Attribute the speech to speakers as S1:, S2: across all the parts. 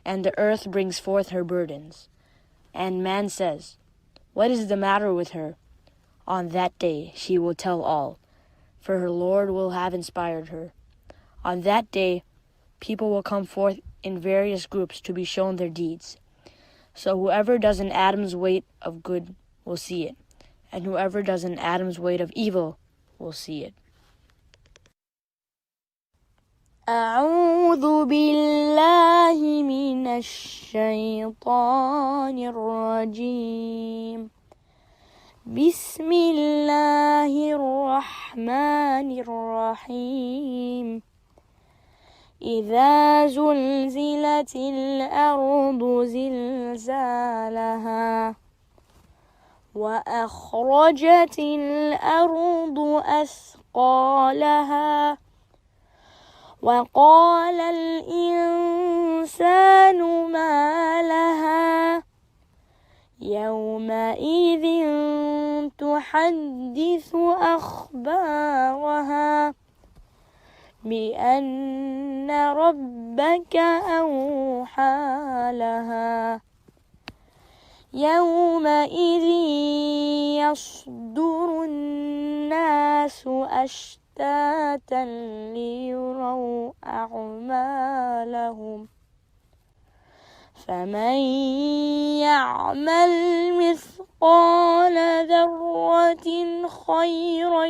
S1: and the earth brings forth her burdens. And man says, "What is the matter with her?" On that day she will tell all, for her Lord will have inspired her. On that day people will come forth in various groups to be shown their deeds. So whoever does an atom's weight of good will see it, and whoever does an atom's weight of evil will see it.
S2: أعوذ بالله من الشيطان الرجيم. بسم الله الرحمن الرحيم. إذا زلزلت الأرض زلزالها وأخرجت الأرض أثقالها وقال الإنسان ما لها يومئذ تحدث أخبارها بأن ربك أوحى لها يومئذ يصدر الناس أشتاتا ليروا أعمالهم فمن يعمل مثقال ذرة خيرا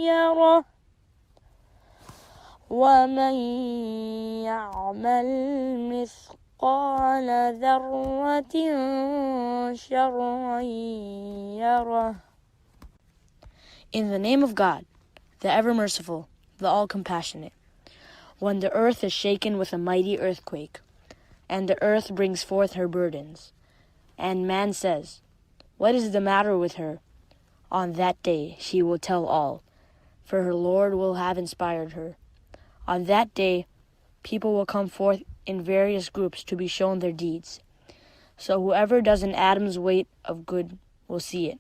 S2: يره ومن يعمل مثقال ذرة شرا يره.
S1: In the name of God, the ever-merciful, the all-compassionate, when the earth is shaken with a mighty earthquake, and the earth brings forth her burdens, and man says, "What is the matter with her?" On that day she will tell all, for her Lord will have inspired her. On that day people will come forth in various groups to be shown their deeds. So whoever does an atom's weight of good will see it,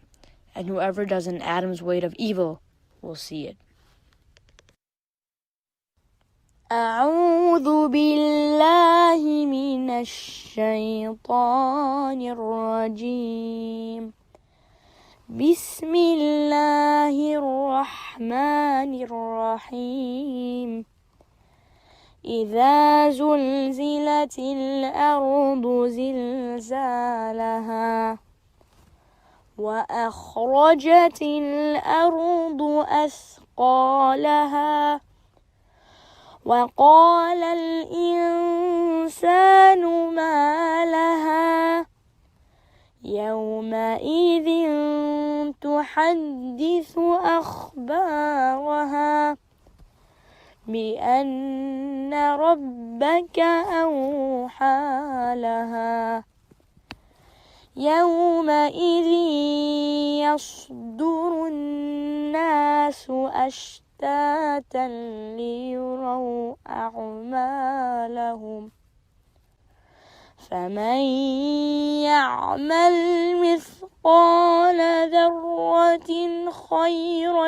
S1: and whoever does an atom's weight of evil will see it.
S2: أعوذ بالله من الشيطان الرجيم. بسم الله الرحمن الرحيم. إذا زلزلت الأرض زلزالها وأخرجت الأرض أثقالها وقال الإنسان ما لها يومئذ تحدث أخبارها بأن ربك أوحى لها يومئذ يصدر الناس أشتاتا ليروا أعمالهم فمن يعمل مثقال ذرة خيرا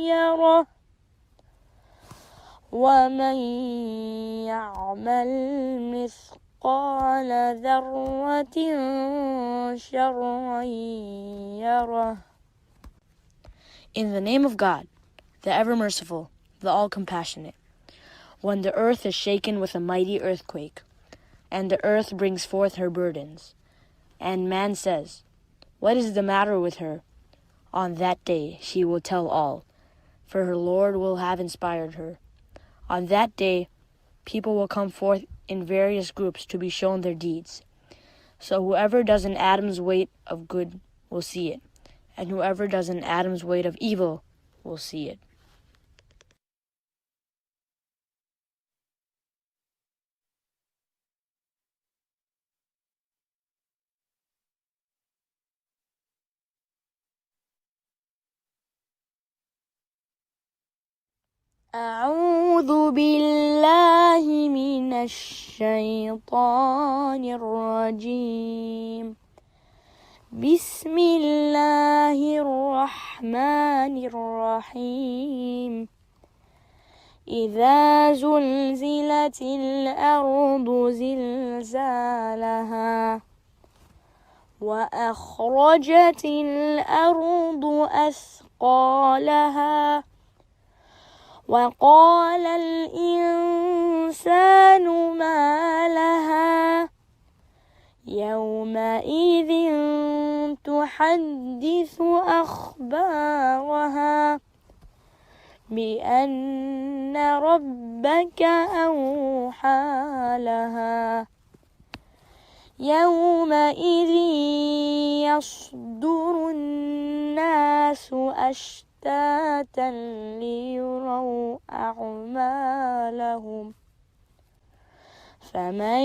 S2: يره ومن يعمل مثقال ذرة شرا يره.
S1: In the name of God, the ever-merciful, the all-compassionate, when the earth is shaken with a mighty earthquake, and the earth brings forth her burdens, and man says, "What is the matter with her?" On that day she will tell all, for her Lord will have inspired her. On that day people will come forth in various groups to be shown their deeds. So whoever does an atom's weight of good will see it, and whoever does an atom's weight of evil will see it.
S2: أعوذ بالله من الشيطان الرجيم. بسم الله الرحمن الرحيم. إذا زلزلت الأرض زلزالها وأخرجت الأرض أثقالها وقال الإنسان ما لها يومئذ تحدث أخبارها بأن ربك أوحى لها يومئذ يصدر الناس أشتاتا ليروا أعمالهم فمن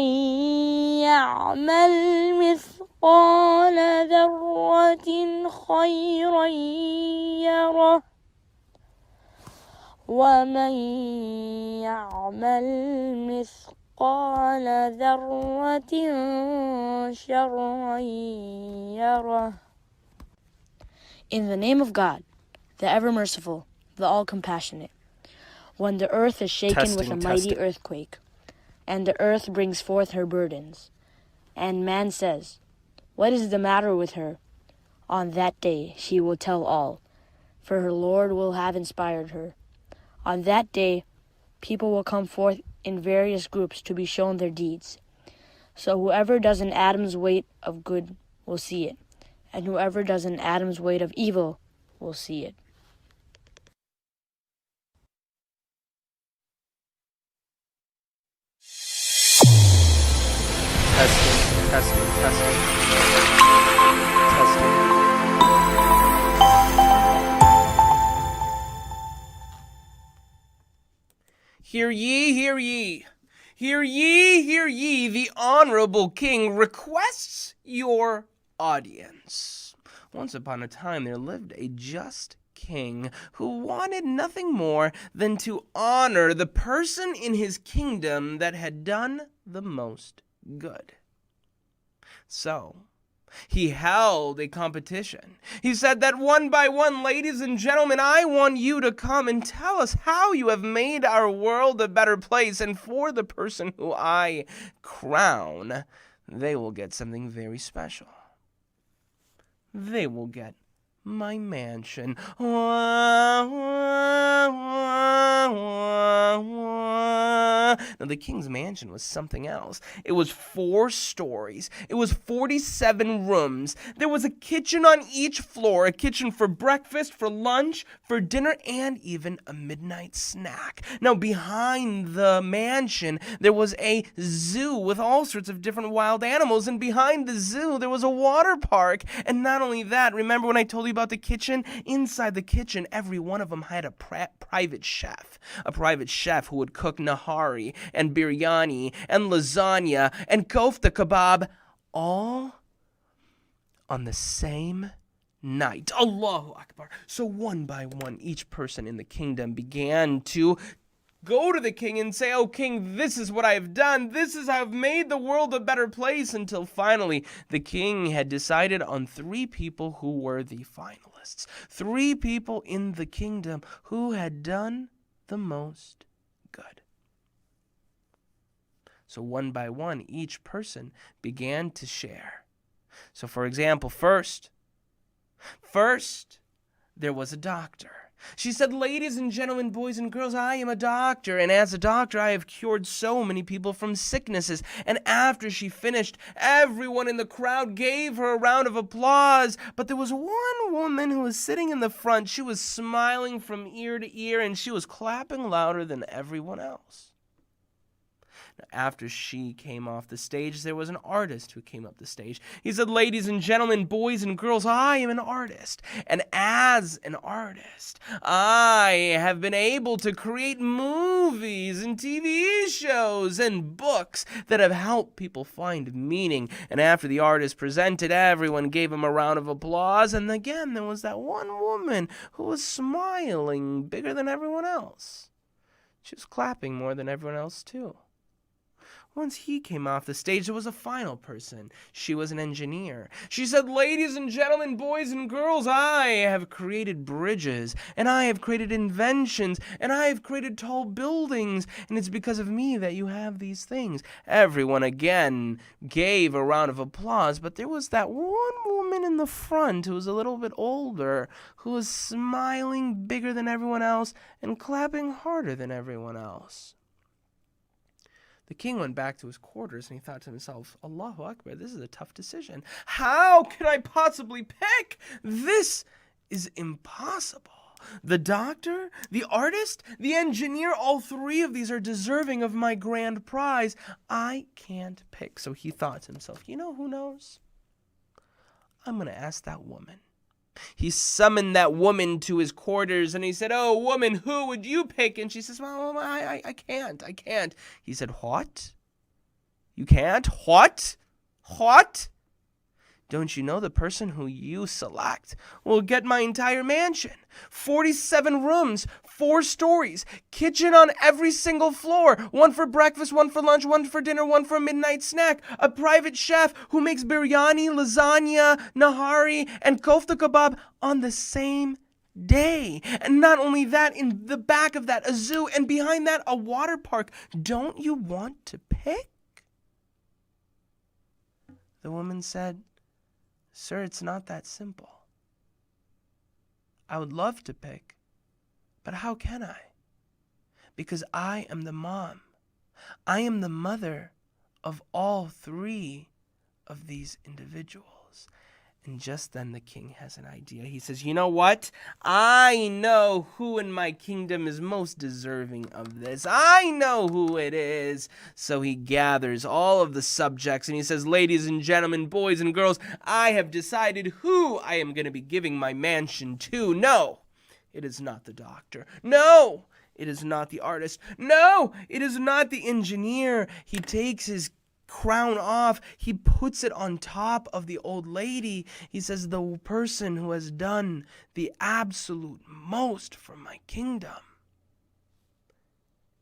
S2: يعمل مثقال ذرة خيرا يره ومن يعمل مثقال ذرة شرا يره.
S1: In the name of God, the ever-merciful, the all-compassionate, when the earth is shaken with a mighty earthquake, and the earth brings forth her burdens, and man says, "What is the matter with her?" On that day she will tell all, for her Lord will have inspired her. On that day, people will come forth in various groups to be shown their deeds. So whoever does an atom's weight of good will see it, and whoever does an atom's weight of evil will see it.
S3: Testing. Hear ye, hear ye. Hear ye, hear ye. The Honorable King requests your audience. Once upon a time there lived a just king who wanted nothing more than to honor the person in his kingdom that had done the most good. So he held a competition. He said that one by one, ladies and gentlemen, I want you to come and tell us how you have made our world a better place. And for the person who I crown, they will get something very special. They will get my mansion. Now, the king's mansion was something else. It was 4 stories. It was 47 rooms. There was a kitchen on each floor, a kitchen for breakfast, for lunch, for dinner, and even a midnight snack. Now, behind the mansion, there was a zoo with all sorts of different wild animals, and behind the zoo, there was a water park. And not only that, remember when I told you about the kitchen? Inside the kitchen, every one of them had a private chef who would cook nahari and biryani and lasagna and kofta kebab, all on the same night. Allahu Akbar. So one by one, each person in the kingdom began to go to the king and say, "Oh, king, this is what I have done. This is how I've made the world a better place," until finally the king had decided on 3 people who were the finalists. 3 people in the kingdom who had done the most good. So one by one, each person began to share. So for example, first, there was a doctor. She said, "Ladies and gentlemen, boys and girls, I am a doctor, and as a doctor, I have cured so many people from sicknesses." And after she finished, everyone in the crowd gave her a round of applause. But there was one woman who was sitting in the front. She was smiling from ear to ear, and she was clapping louder than everyone else. After she came off the stage, there was an artist who came up the stage. He said, "Ladies and gentlemen, boys and girls, I am an artist. And as an artist, I have been able to create movies and TV shows and books that have helped people find meaning." And after the artist presented, everyone gave him a round of applause. And again, there was that one woman who was smiling bigger than everyone else. She was clapping more than everyone else, too. Once he came off the stage, there was a final person. She was an engineer. She said, "Ladies and gentlemen, boys and girls, I have created bridges, and I have created inventions, and I have created tall buildings, and it's because of me that you have these things." Everyone again gave a round of applause, but there was that one woman in the front who was a little bit older, who was smiling bigger than everyone else and clapping harder than everyone else. The king went back to his quarters and he thought to himself, Allahu Akbar, this is a tough decision. How can I possibly pick? This is impossible. The doctor, the artist, the engineer, all three of these are deserving of my grand prize. I can't pick. So he thought to himself, you know who knows? I'm going to ask that woman. He summoned that woman to his quarters and he said, "Oh, woman, who would you pick?" And she says, "Well, I can't. He said, "What? You can't? What? Don't you know the person who you select will get my entire mansion? 47 rooms, 4 stories, kitchen on every single floor, one for breakfast, one for lunch, one for dinner, one for a midnight snack, a private chef who makes biryani, lasagna, nahari, and kofta kebab on the same day. And not only that, in the back of that, a zoo, and behind that, a water park. Don't you want to pick?" The woman said, "Sir, it's not that simple. I would love to pick, but how can I? Because I am the mom. I am the mother of all 3 of these individuals." And just then the king has an idea. He says, "You know what? I know who in my kingdom is most deserving of this. I know who it is." So he gathers all of the subjects and he says, "Ladies and gentlemen, boys and girls, I have decided who I am going to be giving my mansion to. No, it is not the doctor. No, it is not the artist. No, it is not the engineer." He takes his crown off, he puts it on top of the old lady. He says, "The person who has done the absolute most for my kingdom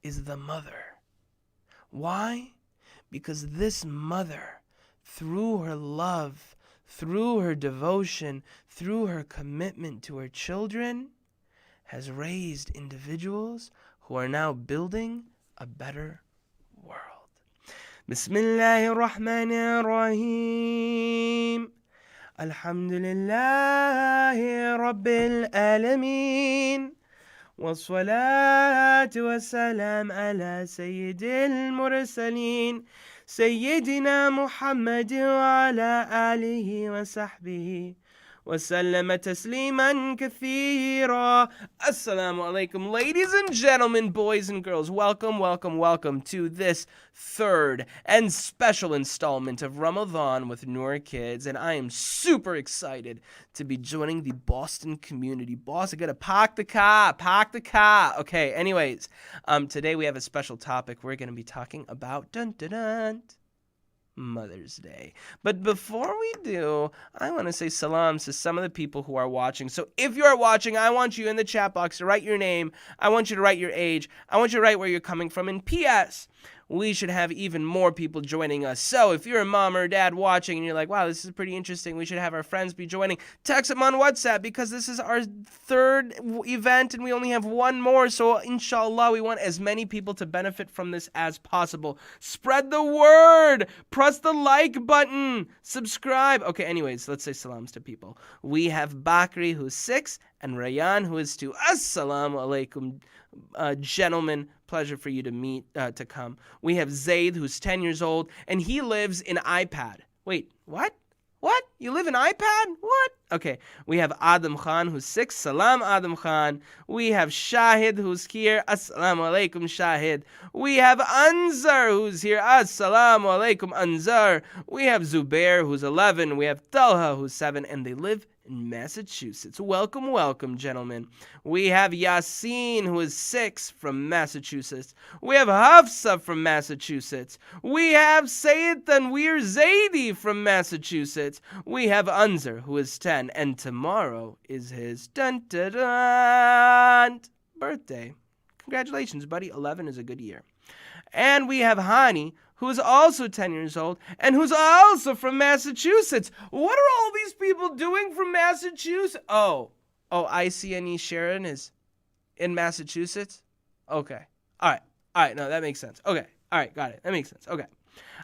S3: is the mother." Why? Because this mother, through her love, through her devotion, through her commitment to her children, has raised individuals who are now building a better world. Bismillahirrahmanirrahim. Alhamdulillahi Rabbil Alameen. والصلاة والسلام على سيد المرسلين سيدنا محمد وعلى آله وصحبه وسلم تسليما كثيرا. Assalamu alaikum, ladies and gentlemen, boys and girls. Welcome to this 3rd and special installment of Ramadan with Noor Kids. And I am super excited to be joining the Boston community. Boss, I gotta park the car. Okay, anyways, today we have a special topic. We're gonna be talking about Mother's Day. But before we do, I want to say salams to some of the people who are watching. So if you are watching, I want you in the chat box to write your name. I want you to write your age. I want you to write where you're coming from. And P.S., we should have even more people joining us. So if you're a mom or dad watching and you're like, wow, this is pretty interesting, we should have our friends be joining, text them on WhatsApp, because this is our 3rd event and we only have one more. So inshallah, we want as many people to benefit from this as possible. Spread the word. Press the like button. Subscribe. Okay, anyways, let's say salams to people. We have Bakri, who's 6, and Rayan, who is 2. Assalamu alaikum, gentlemen. Pleasure for you to come. We have Zaid, who's 10 years old, and he lives in iPad. Wait, what? What? You live in iPad? What? Okay. We have Adam Khan, who's 6. Salam, Adam Khan. We have Shahid, who's here. Assalamu alaikum, Shahid. We have Anzar, who's here. Assalamu alaikum, Anzar. We have Zubair, who's 11. We have Talha, who's 7, and they live in Massachusetts. Welcome, gentlemen. We have Yasin, who is 6, from Massachusetts. We have Hafsa from Massachusetts. We have Sayyid Tanweer Zaidi from Massachusetts. We have Anzar, who is 10, and tomorrow is his birthday. Congratulations, buddy. 11 is a good year. And we have Hani, who's also 10 years old, and who's also from Massachusetts. What are all these people doing from Massachusetts? Oh, ICNE Sharon is in Massachusetts? Okay. All right, no, that makes sense. Okay. All right, got it. That makes sense. Okay.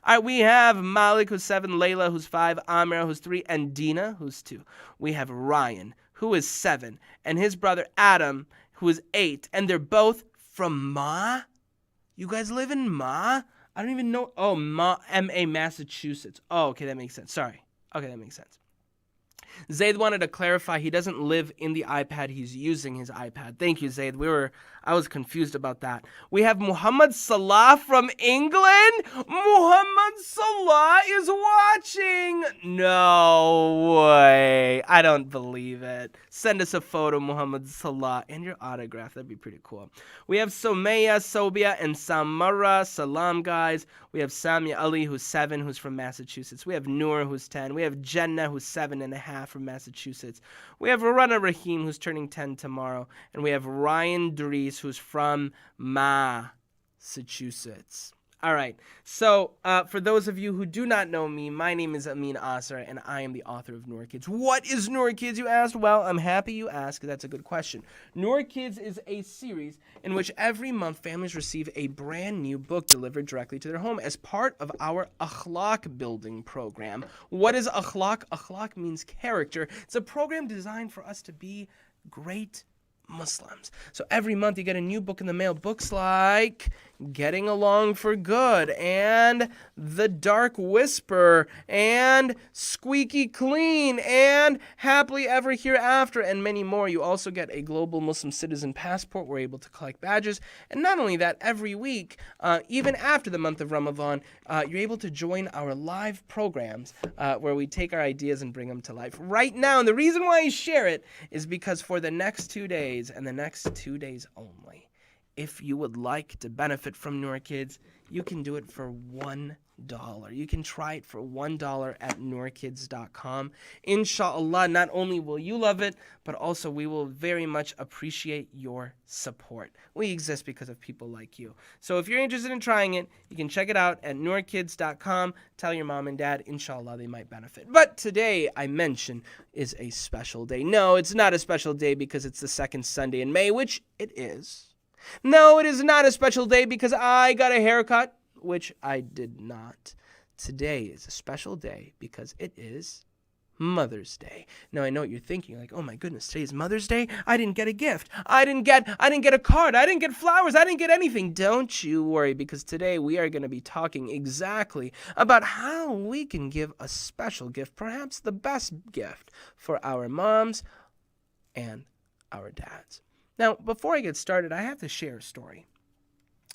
S3: All right, we have Malik, who's 7, Layla, who's 5, Amir, who's 3, and Dina, who's 2. We have Ryan, who is 7, and his brother Adam, who is 8, and they're both from Ma? You guys live in Ma? I don't even know. Oh, Ma, M-A, Massachusetts. Oh, okay, that makes sense. Sorry. Okay, that makes sense. Zaid wanted to clarify he doesn't live in the iPad, he's using his iPad. Thank you, Zaid. I was confused about that. We have Muhammad Salah from England. Muhammad Salah is watching. No way. I don't believe it. Send us a photo, Muhammad Salah, and your autograph. That'd be pretty cool. We have Someya, Sobia, and Samara. Salam, guys. We have Samia Ali, who's 7, who's from Massachusetts. We have Noor, who's 10. We have Jenna, who's 7.5 from Massachusetts. We have Rana Rahim, who's turning 10 tomorrow. And we have Ryan Dries, who's from Massachusetts. All right, so for those of you who do not know me, my name is Amin Aaser, and I am the author of Noor Kids. What is Noor Kids, you asked? Well, I'm happy you asked, because that's a good question. Noor Kids is a series in which every month families receive a brand new book delivered directly to their home as part of our Akhlaq building program. What is Akhlaq? Akhlaq means character. It's a program designed for us to be great Muslims. So every month you get a new book in the mail. Books like Getting Along for Good and The Dark Whisper and Squeaky Clean and Happily Ever Hereafter and many more. You also get a global Muslim citizen passport. We're able to collect badges. And not only that, every week, even after the month of Ramadan, you're able to join our live programs where we take our ideas and bring them to life. Right now, and the reason why I share it is because for the next 2 days and the next 2 days only, if you would like to benefit from Noor Kids, you can do it for $1. You can try it for $1 at noorkids.com. Inshallah, not only will you love it, but also we will very much appreciate your support. We exist because of people like you. So if you're interested in trying it, you can check it out at noorkids.com. Tell your mom and dad, inshallah, they might benefit. But today, I mention, is a special day. No, it's not a special day because it's the second Sunday in May, which it is. No, it is not a special day because I got a haircut, which I did not. Today is a special day because it is Mother's Day. Now, I know what you're thinking, like, oh my goodness, today is Mother's Day? I didn't get a gift. I didn't get a card. I didn't get flowers. I didn't get anything. Don't you worry, because today we are going to be talking exactly about how we can give a special gift, perhaps the best gift for our moms and our dads. Now, before I get started, I have to share a story.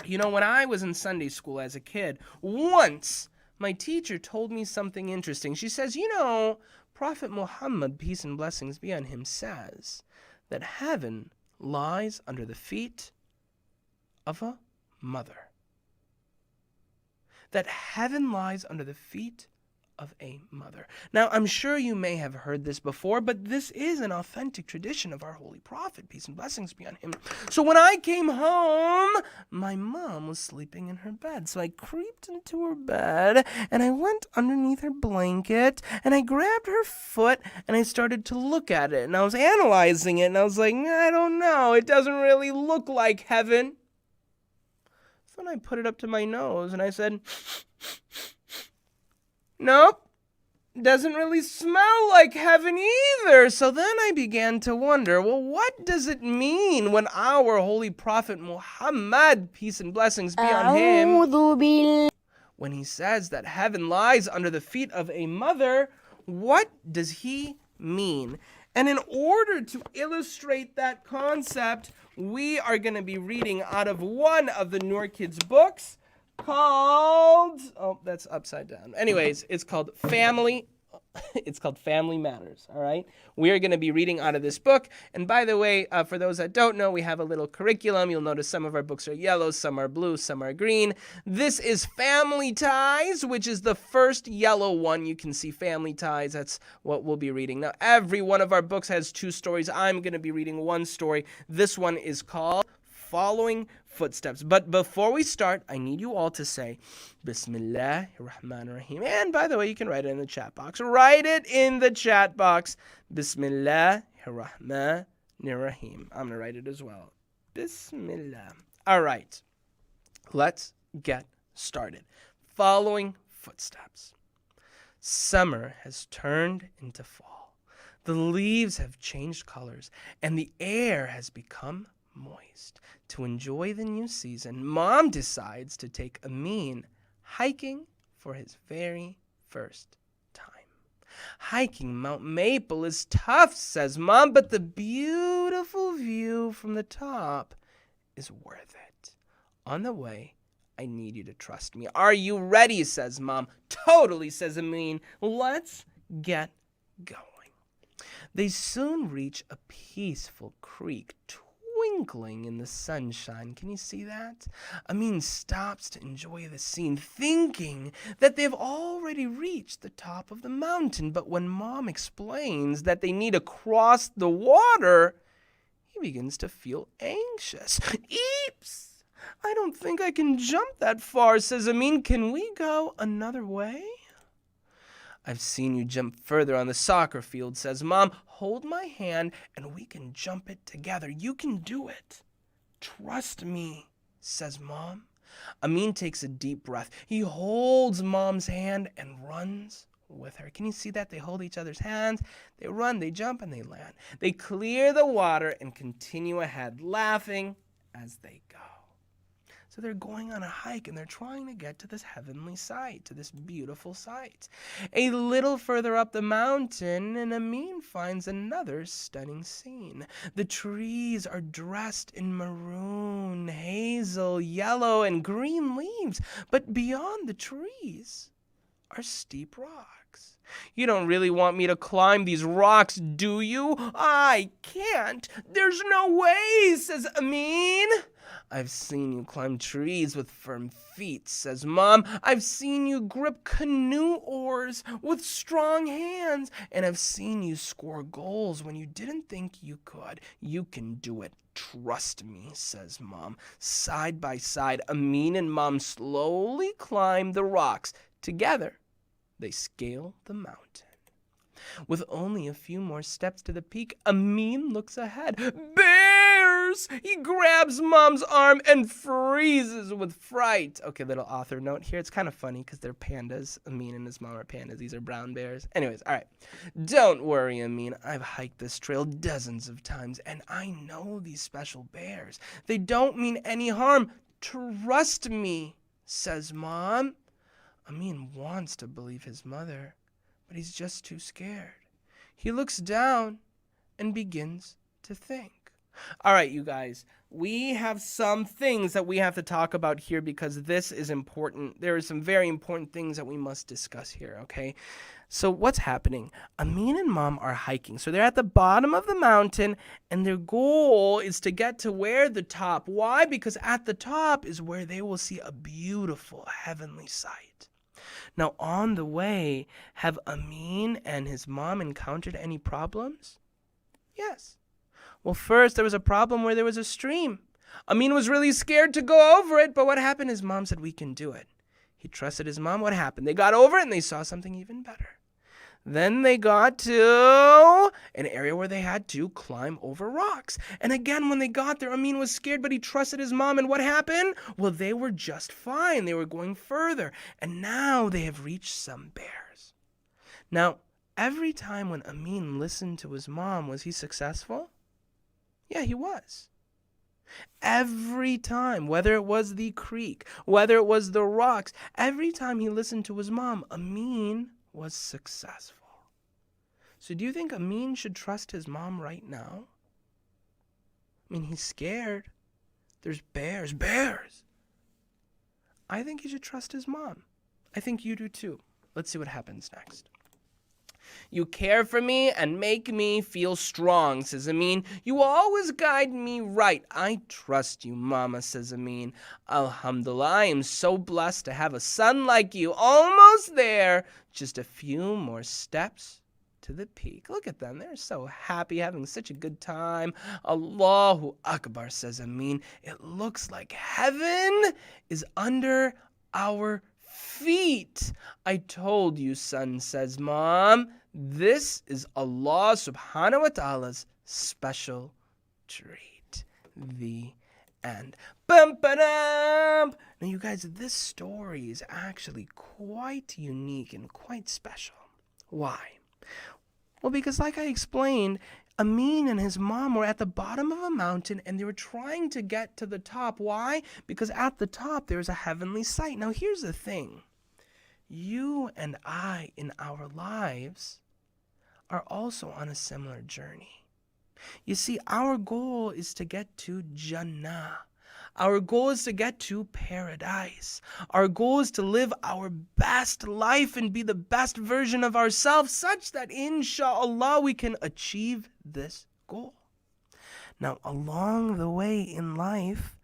S3: You know, when I was in Sunday school as a kid, once my teacher told me something interesting. She says, you know, Prophet Muhammad, peace and blessings be on him, says that heaven lies under the feet of a mother. That heaven lies under the feet of a mother. Now, I'm sure you may have heard this before, but this is an authentic tradition of our holy prophet, peace and blessings be on him. So when I came home, my mom was sleeping in her bed. So I creeped into her bed, and I went underneath her blanket, and I grabbed her foot, and I started to look at it, and I was analyzing it, and I was like, I don't know, it doesn't really look like heaven. So then I put it up to my nose, and I said, nope, doesn't really smell like heaven either. So then I began to wonder, well, what does it mean when our holy prophet Muhammad, peace and blessings be on him, when he says that heaven lies under the feet of a mother, what does he mean? And in order to illustrate that concept, we are going to be reading out of one of the Noor Kids books, called, oh, that's upside down. Anyways, it's called Family Matters, all right? We are going to be reading out of this book. And by the way, for those that don't know, we have a little curriculum. You'll notice some of our books are yellow, some are blue, some are green. This is Family Ties, which is the first yellow one. You can see Family Ties. That's what we'll be reading. Now, every one of our books has 2 stories. I'm going to be reading one story. This one is called following footsteps. But before we start, I need you all to say Bismillahir Rahmanir Rahim. And by the way, you can write it in the chat box. Write it in the chat box. Bismillahir Rahmanir Rahim. I'm going to write it as well. Bismillah. All right. Let's get started. Following footsteps. Summer has turned into fall. The leaves have changed colors, and the air has become moist. To enjoy the new season, Mom decides to take Amin hiking for his very first time. Hiking Mount Maple is tough, says Mom, but the beautiful view from the top is worth it. On the way, I need you to trust me. Are you ready, says Mom. Totally, says Amin. Let's get going. They soon reach a peaceful creek twinkling in the sunshine. Can you see that? Amin stops to enjoy the scene, thinking that they've already reached the top of the mountain. But when Mom explains that they need to cross the water, he begins to feel anxious. Eeps! I don't think I can jump that far, says Amin. Can we go another way? I've seen you jump further on the soccer field, says Mom. Hold my hand and we can jump it together. You can do it. Trust me, says Mom. Amin takes a deep breath. He holds Mom's hand and runs with her. Can you see that? They hold each other's hands. They run, they jump, and they land. They clear the water and continue ahead, laughing as they go. So they're going on a hike and they're trying to get to this heavenly sight, to this beautiful sight. A little further up the mountain, and Amin finds another stunning scene. The trees are dressed in maroon, hazel, yellow, and green leaves. But beyond the trees are steep rocks. You don't really want me to climb these rocks, do you? I can't. There's no way, says Amin. I've seen you climb trees with firm feet, says Mom. I've seen you grip canoe oars with strong hands, and I've seen you score goals when you didn't think you could. You can do it. Trust me, says Mom. Side by side, Amin and Mom slowly climb the rocks. Together, they scale the mountain. With only a few more steps to the peak, Amin looks ahead. Bears! He grabs Mom's arm and freezes with fright. Okay, little author note here. It's kind of funny because they're pandas. Amin and his mom are pandas. These are brown bears. Anyways, all right. Don't worry, Amin. I've hiked this trail dozens of times, and I know these special bears. They don't mean any harm. Trust me, says Mom. Amin wants to believe his mother, but he's just too scared. He looks down and begins to think. All right, you guys, we have some things that we have to talk about here because this is important. There are some very important things that we must discuss here, okay? So what's happening? Amin and Mom are hiking. So they're at the bottom of the mountain, and their goal is to get to where the top. Why? Because at the top is where they will see a beautiful heavenly sight. Now, on the way, have Amin and his mom encountered any problems? Yes. Well, first, there was a problem where there was a stream. Amin was really scared to go over it, but what happened? His mom said, we can do it. He trusted his mom. What happened? They got over it, and they saw something even better. Then they got to an area where they had to climb over rocks. And again, when they got there, Amin was scared, but he trusted his mom. And what happened? Well, they were just fine. They were going further. And now they have reached some bears. Now, every time when Amin listened to his mom, was he successful? Yeah, he was. Every time, whether it was the creek, whether it was the rocks, every time he listened to his mom, Amin was successful. So do you think Amin should trust his mom right now? I mean, he's scared. There's bears. I think he should trust his mom. I think you do too. Let's see what happens next. You care for me and make me feel strong, says Amin. You always guide me right. I trust you, Mama, says Amin. Alhamdulillah, I am so blessed to have a son like you. Almost there. Just a few more steps to the peak. Look at them. They're so happy, having such a good time. Allahu Akbar, says Amin. It looks like heaven is under our feet. I told you, son, says Mom. This is Allah subhanahu wa ta'ala's special treat. The end. Bum, ba-dum. Now, you guys, this story is actually quite unique and quite special. Why? Well, because like I explained, Amin and his mom were at the bottom of a mountain and they were trying to get to the top. Why? Because at the top there's a heavenly sight. Now, here's the thing. You and I in our lives are also on a similar journey. You see, our goal is to get to Jannah. Our goal is to get to paradise. Our goal is to live our best life and be the best version of ourselves such that inshallah we can achieve this goal. Now, along the way in life,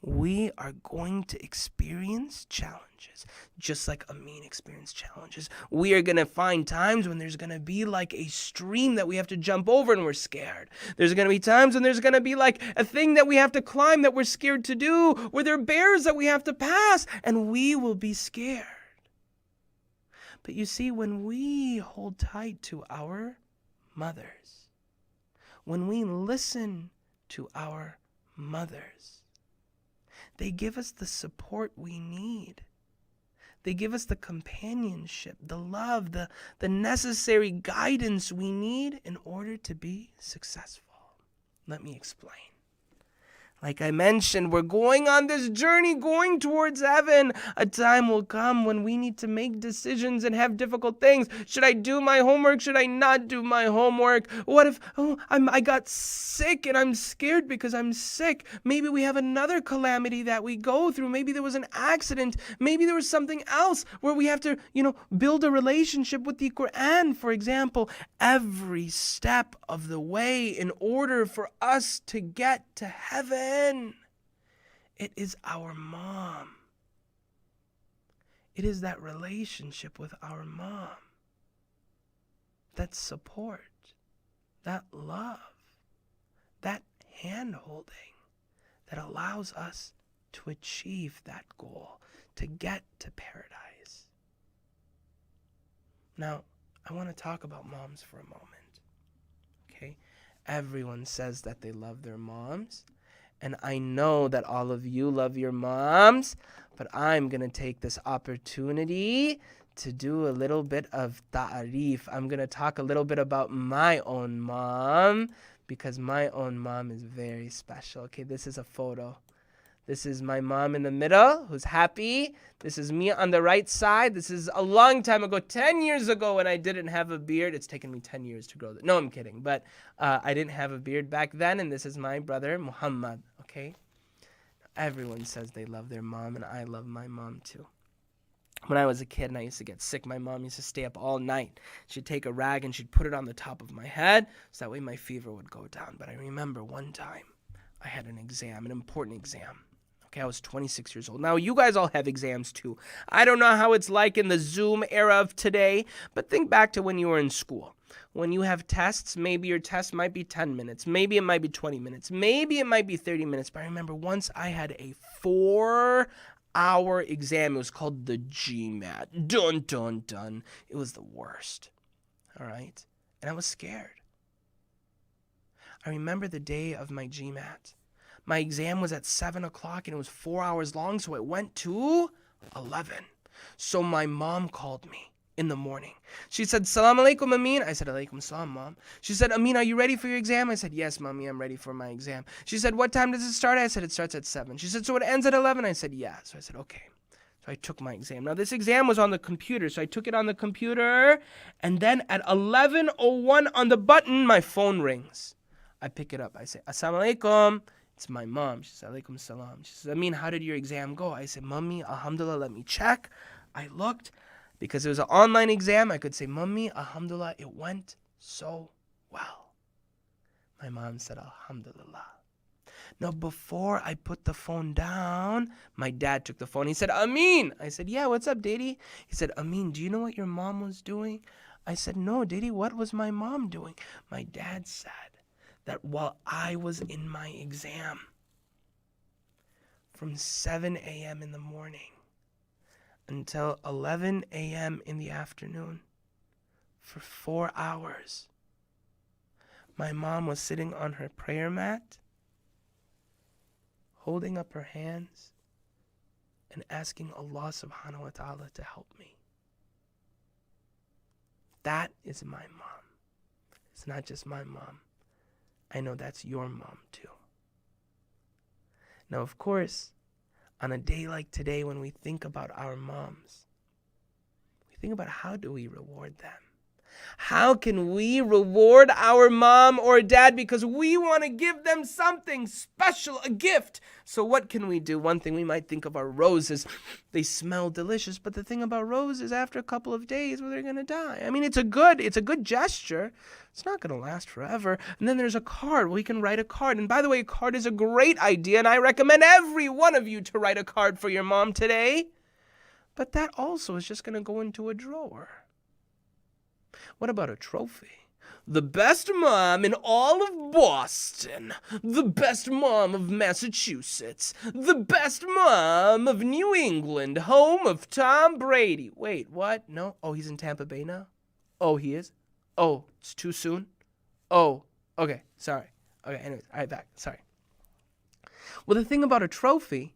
S3: we are going to experience challenges, just like Amin experienced challenges. We are going to find times when there's going to be like a stream that we have to jump over and we're scared. There's going to be times when there's going to be like a thing that we have to climb that we're scared to do, where there are bears that we have to pass, and we will be scared. But you see, when we hold tight to our mothers, when we listen to our mothers, they give us the support we need. They give us the companionship, the love, the necessary guidance we need in order to be successful. Let me explain. Like I mentioned, we're going on this journey going towards heaven. A time will come when we need to make decisions and have difficult things. Should I do my homework? Should I not do my homework? What if I got sick and I'm scared because I'm sick? Maybe we have another calamity that we go through. Maybe there was an accident. Maybe there was something else where we have to, build a relationship with the Quran, for example. Every step of the way in order for us to get to heaven, it is our mom. It is that relationship with our mom, that support, that love, that hand-holding that allows us to achieve that goal, to get to paradise. Now, I want to talk about moms for a moment, okay? Everyone says that they love their moms. And I know that all of you love your moms, but I'm going to take this opportunity to do a little bit of ta'arif. I'm going to talk a little bit about my own mom, because my own mom is very special. Okay, this is a photo. This is my mom in the middle, who's happy. This is me on the right side. This is a long time ago, 10 years ago, when I didn't have a beard. It's taken me 10 years to grow that. No, I'm kidding. But I didn't have a beard back then, and this is my brother, Muhammad. Okay? Everyone says they love their mom, and I love my mom too. When I was a kid and I used to get sick, my mom used to stay up all night. She'd take a rag and she'd put it on the top of my head so that way my fever would go down. But I remember one time I had an exam, an important exam. Okay, I was 26 years old. Now, you guys all have exams too. I don't know how it's like in the Zoom era of today, but think back to when you were in school. When you have tests, maybe your test might be 10 minutes. Maybe it might be 20 minutes. Maybe it might be 30 minutes. But I remember once I had a 4-hour exam. It was called the GMAT. Dun, dun, dun. It was the worst. All right? And I was scared. I remember the day of my GMAT. My exam was at 7 o'clock and it was 4 hours long, so it went to 11. So my mom called me in the morning. She said, "Salam alaikum, Amin." I said, "Alaikum salam, Mom." She said, "Amin, are you ready for your exam?" I said, "Yes, Mommy, I'm ready for my exam." She said, "What time does it start?" I said, "It starts at 7. She said, "So it ends at 11? I said, "Yeah." So I said, "Okay." So I took my exam. Now, this exam was on the computer, so I took it on the computer, and then at 11:01 on the button, my phone rings. I pick it up. I say, "Assalamu alaikum." It's my mom. She said, "Alaikum salam." She says, "Amin, how did your exam go?" I said, "Mommy, alhamdulillah, let me check." I looked. Because it was an online exam, I could say, "Mommy, alhamdulillah, it went so well." My mom said, "Alhamdulillah." Now, before I put the phone down, my dad took the phone. He said, Amin. I said, yeah, what's up, Daddy? He said, Amin, do you know what your mom was doing? I said, no, Daddy, what was my mom doing? My dad said that while I was in my exam, from 7 a.m. in the morning until 11 a.m. in the afternoon, for 4 hours, my mom was sitting on her prayer mat, holding up her hands and asking Allah subhanahu wa ta'ala to help me. That is my mom. It's not just my mom. I know that's your mom too. Now, of course, on a day like today when we think about our moms, we think about how do we reward them? How can we reward our mom or dad because we want to give them something special, a gift? So what can we do? One thing we might think of are roses. They smell delicious, but the thing about roses, after a couple of days, well, they're going to die. I mean, it's a good gesture. It's not going to last forever. And then there's a card. We can write a card. And by the way, a card is a great idea, and I recommend every one of you to write a card for your mom today. But that also is just going to go into a drawer. What about a trophy? The best mom in all of Boston. The best mom of Massachusetts. The best mom of New England, home of Tom Brady. Wait, what? No? Oh, he's in Tampa Bay now? Oh, he is? Oh, it's too soon? Oh, okay, sorry. Okay, anyways, all right, back. Sorry. Well, the thing about a trophy,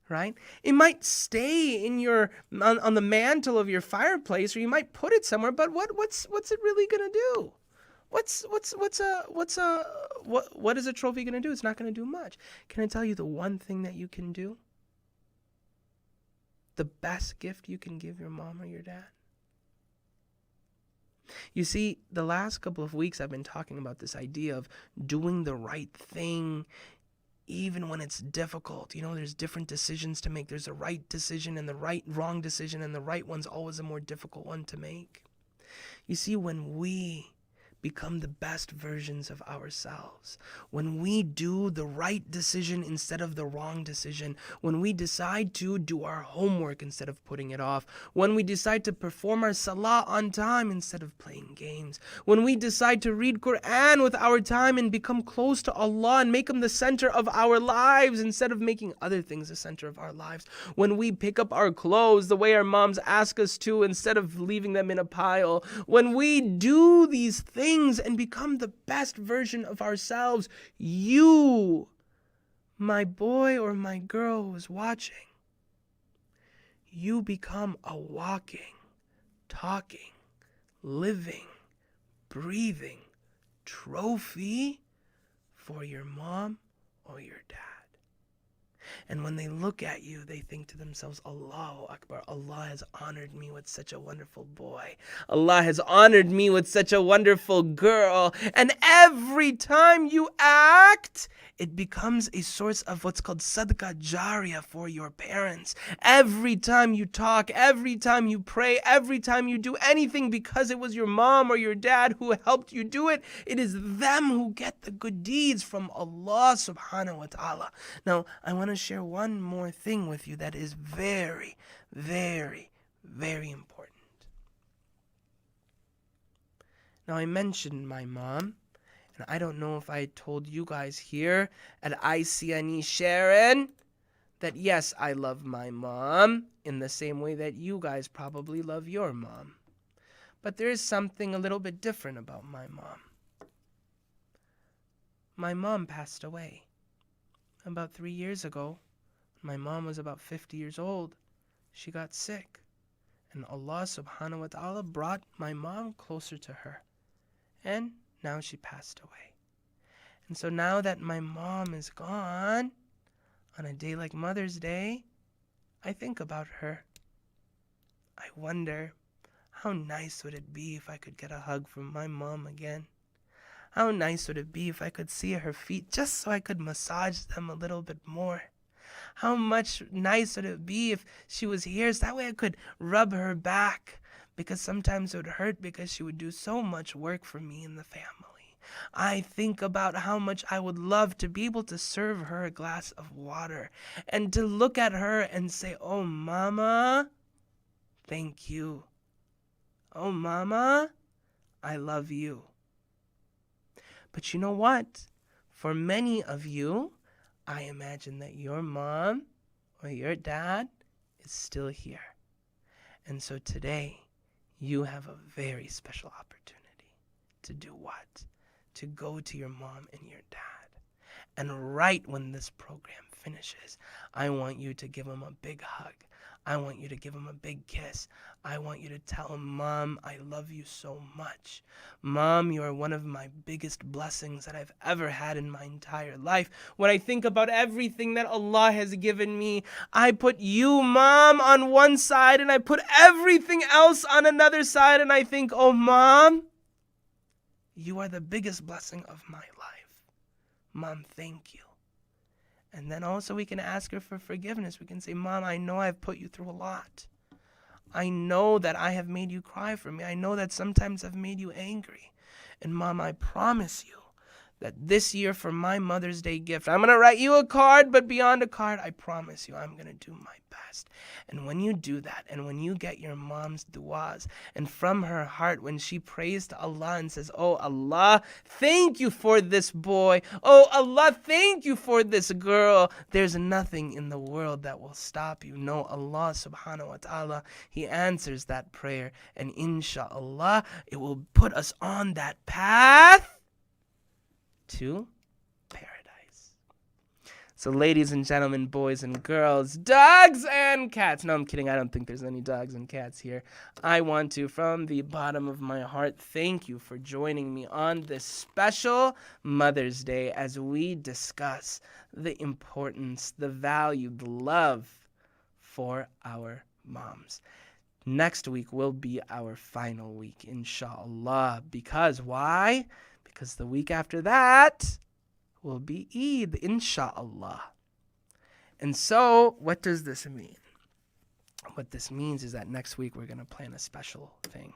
S3: right? It might stay in your on the mantle of your fireplace, or you might put it somewhere. But what's it really gonna do? What is a trophy gonna do? It's not gonna do much. Can I tell you the one thing that you can do? The best gift you can give your mom or your dad. You see, the last couple of weeks I've been talking about this idea of doing the right thing. Even when it's difficult, there's different decisions to make. There's a right decision and the wrong decision, and the right one's always a more difficult one to make. You see, when we become the best versions of ourselves, when we do the right decision instead of the wrong decision, when we decide to do our homework instead of putting it off, when we decide to perform our salah on time instead of playing games, when we decide to read Quran with our time and become close to Allah and make Him the center of our lives instead of making other things the center of our lives, when we pick up our clothes the way our moms ask us to instead of leaving them in a pile, when we do these things and become the best version of ourselves, you, my boy or my girl who is watching, you become a walking, talking, living, breathing trophy for your mom or your dad. And when they look at you, they think to themselves, Allahu Akbar, Allah has honored me with such a wonderful boy. Allah has honored me with such a wonderful girl. And every time you act, it becomes a source of what's called sadaqah jariyah for your parents. Every time you talk, every time you pray, every time you do anything because it was your mom or your dad who helped you do it, it is them who get the good deeds from Allah subhanahu wa ta'ala. Now, I want to share one more thing with you that is very, very, very important. Now, I mentioned my mom. And I don't know if I told you guys here at ICNE Sharon that yes, I love my mom in the same way that you guys probably love your mom. But there is something a little bit different about my mom. My mom passed away about 3 years ago. My mom was about 50 years old. She got sick. And Allah subhanahu wa ta'ala brought my mom closer to her. And now she passed away. And so now that my mom is gone, on a day like Mother's Day, I think about her. I wonder, how nice would it be if I could get a hug from my mom again? How nice would it be if I could see her feet just so I could massage them a little bit more? How much nice would it be if she was here so that way I could rub her back? Because sometimes it would hurt because she would do so much work for me and the family. I think about how much I would love to be able to serve her a glass of water and to look at her and say, "Oh, Mama, thank you. Oh, Mama, I love you." But you know what? For many of you, I imagine that your mom or your dad is still here. And so today, you have a very special opportunity to do what? To go to your mom and your dad. And right when this program finishes, I want you to give them a big hug. I want you to give them a big kiss. I want you to tell them, "Mom, I love you so much. Mom, you are one of my biggest blessings that I've ever had in my entire life. When I think about everything that Allah has given me, I put you, Mom, on one side and I put everything else on another side, and I think, oh, Mom, you are the biggest blessing of my life. Mom, thank you." And then also we can ask her for forgiveness. We can say, "Mom, I know I've put you through a lot. I know that I have made you cry for me. I know that sometimes I've made you angry. And Mom, I promise you that this year for my Mother's Day gift, I'm going to write you a card, but beyond a card, I promise you I'm going to do my best." And when you do that, and when you get your mom's du'as, and from her heart, when she prays to Allah and says, "Oh Allah, thank you for this boy. Oh Allah, thank you for this girl," there's nothing in the world that will stop you. No, Allah subhanahu wa ta'ala, He answers that prayer, and inshallah, it will put us on that path to paradise. So ladies and gentlemen, boys and girls, dogs and cats. No, I'm kidding. I don't think there's any dogs and cats here. I want to, from the bottom of my heart, thank you for joining me on this special Mother's Day as we discuss the importance, the value, the love for our moms. Next week will be our final week, inshallah. Because why? Because the week after that will be Eid, inshallah. And so, what does this mean? What this means is that next week we're going to plan a special thing.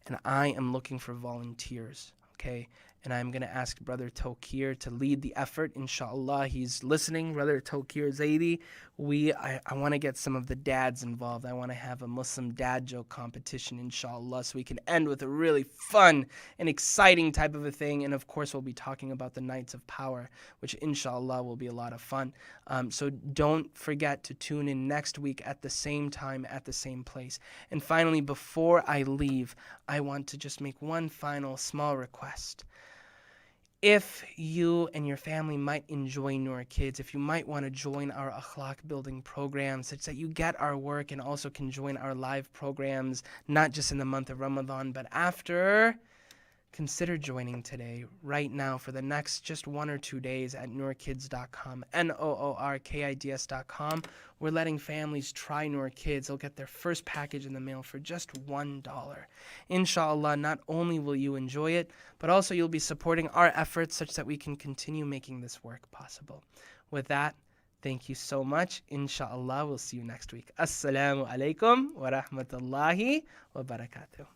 S3: And I am looking for volunteers, okay? And I'm going to ask Brother Tokir to lead the effort, inshallah. He's listening, Brother Tokir Zaidi. I want to get some of the dads involved. I want to have a Muslim dad joke competition, inshallah, so we can end with a really fun and exciting type of a thing. And of course, we'll be talking about the Nights of Power, which inshallah will be a lot of fun. So don't forget to tune in next week at the same time, at the same place. And finally, before I leave, I want to just make one final small request. If you and your family might enjoy Noor Kids, if you might want to join our akhlaq building program such that you get our work and also can join our live programs, not just in the month of Ramadan, but after, consider joining today, right now, for the next just 1 or 2 days at noorkids.com, noorkids.com. We're letting families try Noor Kids. They'll get their first package in the mail for just $1. Inshallah, not only will you enjoy it, but also you'll be supporting our efforts such that we can continue making this work possible. With that, thank you so much. Inshallah, we'll see you next week. Assalamu alaikum wa rahmatullahi wa barakatuh.